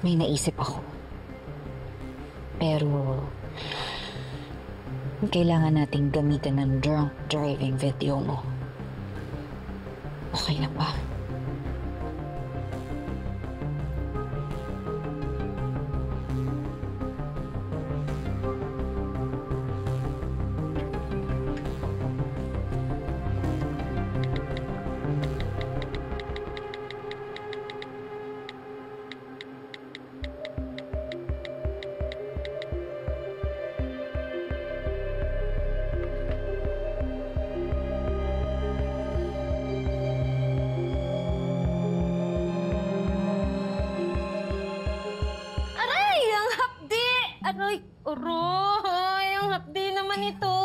may naisip ako. Pero, kailangan nating gamitin ng drunk driving video mo. Okay na ba? Aray, aray, ang hapdi naman ito.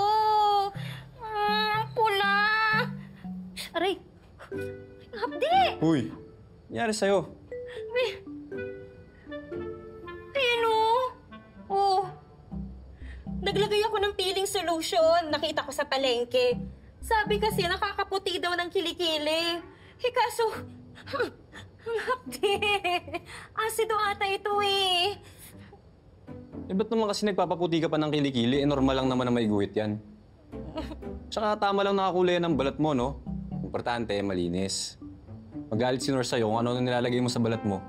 Pula. Aray, ang hapdi. Uy, nangyari sa'yo? Ano? Oh, naglagay ako ng peeling solution. Nakita ko sa palengke. Sabi kasi nakakaputi daw ng kilikili. Kaso, ang hapdi. Asido ata ito eh. Ba't naman kasi nagpapaputi ka pa ng kilikili? Normal lang naman na may guhit yan. Tsaka tama lang nakakulay ng balat mo, no? Importante, malinis. Magalit si Nor sa'yo kung ano nilalagay mo sa balat mo.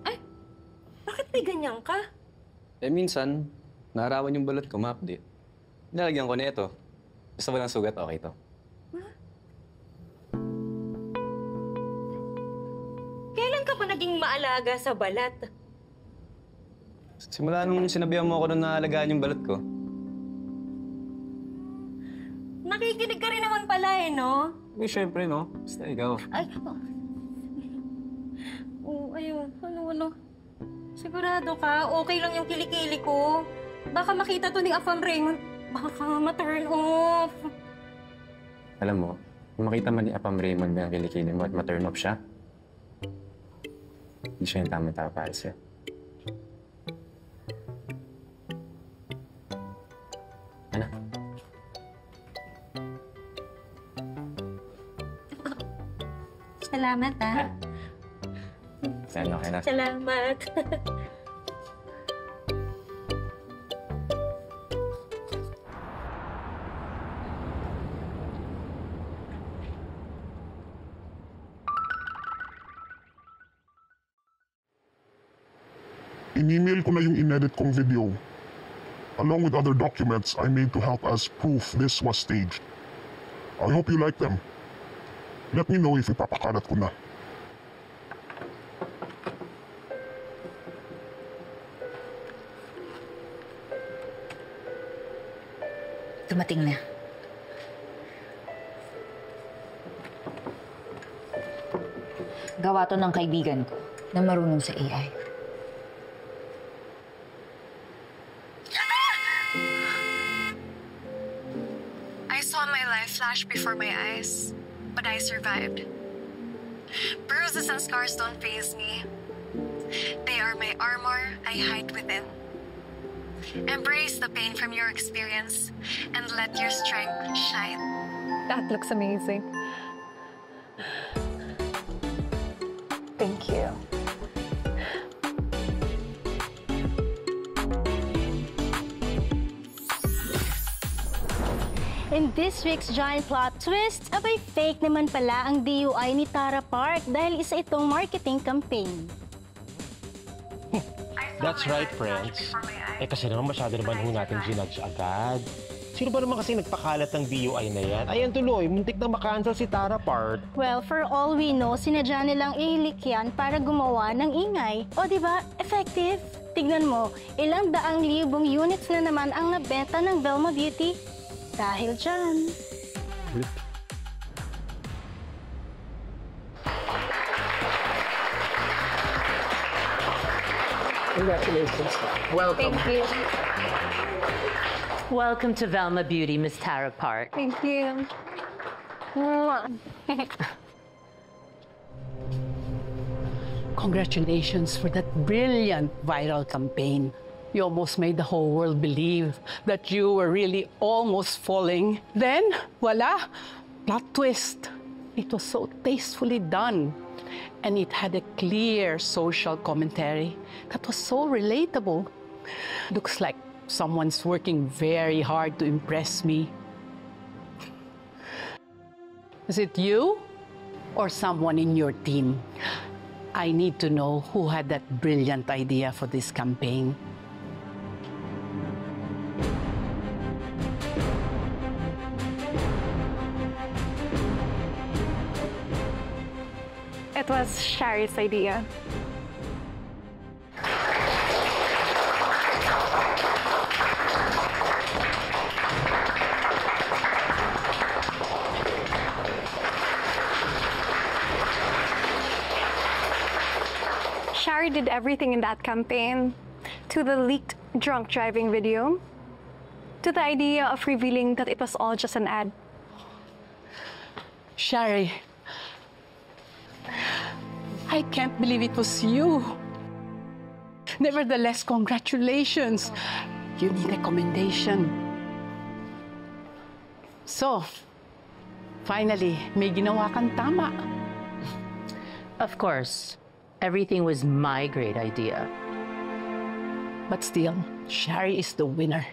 Ay, bakit may ganyan ka? Minsan, naarawan yung balat ko, ma-update. Nilalagyan ko na ito. Basta walang sugat, okay to. Kailan ka pa naging maalaga sa balat? Simula nung sinabihan mo ako na naalagaan yung balat ko. Nakikinig ka rin naman pala eh, no? Siyempre, no? Basta ikaw. Ay, ayun. Ano? Sigurado ka? Okay lang yung kilikili ko. Baka makita to ni Afam Raymond. Baka ma-turn off. Alam mo, kung makita man ni Apam Raymond na kilikili mo at ma-turn off siya, hindi siya yung tama-tama para sa'yo. Ano? Salamat, ha? Okay na. Salamat. In-email ko na yung inedit kong video. Along with other documents I made to help as proof this was staged. I hope you like them. Let me know if ipapakalat ko na. Dumating na. Gawa to ng kaibigan ko na marunong sa AI. I saw my life flash before my eyes, but I survived. Bruises and scars don't faze me. They are my armor I hide within. Embrace the pain from your experience and let your strength shine. That looks amazing. Thank you. In this week's giant plot twist, abay fake naman pala ang DUI ni Tara Park dahil isa itong marketing campaign. That's right, friends. Kasi naman masyado naman natin ginudge agad. Sino ba naman kasi nagpakalat ng DUI na yan? Ayan tuloy, muntik na makancel si Tara Park. Well, for all we know, sinadya nilang ihilik yan para gumawa ng ingay. O diba, effective? Tignan mo, ilang daang libong units na naman ang nabenta ng Velma Beauty. Dahil dyan. Congratulations. Welcome. Thank you. Welcome to Velma Beauty, Miss Tara Park. Thank you. Congratulations for that brilliant viral campaign. You almost made the whole world believe that you were really almost falling. Then, voila, plot twist. It was so tastefully done. And it had a clear social commentary that was so relatable. Looks like someone's working very hard to impress me. Is it you or someone in your team? I need to know who had that brilliant idea for this campaign. It was Shari's idea. Shari did everything in that campaign, to the leaked drunk driving video, to the idea of revealing that it was all just an ad. Shari, I can't believe it was you. Nevertheless, congratulations. You need a commendation. So, finally, may ginawa kang tama. Of course, everything was my great idea. But still, Shari is the winner.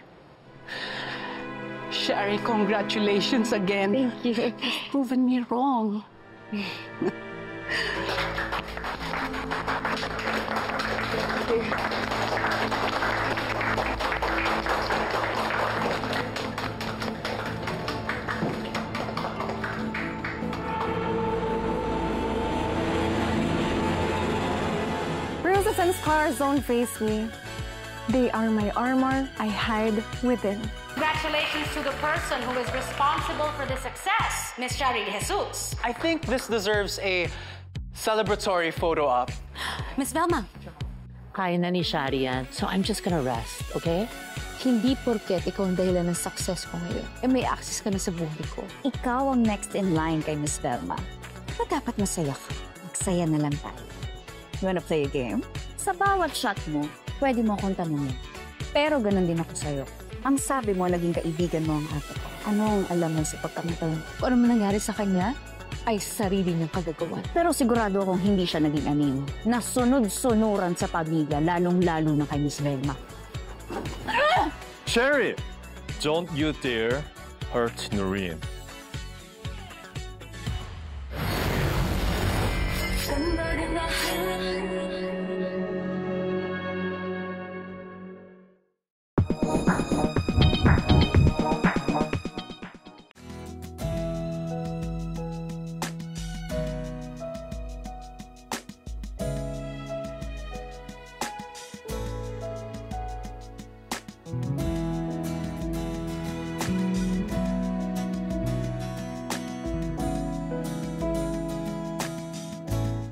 Shari, congratulations again. Thank you. You've proven me wrong. Bruises and scars don't faze me. They are my armor I hide within. Congratulations to the person who is responsible for the success, Miss Shari De Jesus. I think this deserves a celebratory photo op. Miss Velma. Kaya na ni Shari yan, so I'm just gonna rest, okay? Hindi porket ikaw ang dahilan ng success ko ngayon. May access ka na sa buhay ko. Ikaw ang next in line kay Miss Velma. Diba dapat masaya ka? Magsaya na lang tayo. You wanna play a game? Sa bawat shot mo, pwede mo akong tanungin. Pero ganun din ako sa'yo. Ang sabi mo, naging kaibigan mo ang ate ko. Ano ang alam mo sa pagkakataon? Kung ano man nangyari sa kanya, ay sarili niyang kagagawan. Pero sigurado akong hindi siya naging anino. Nasunod-sunuran sa pamilya, lalong-lalo na kay Miss Velma. Shari, don't you dare hurt Noreen.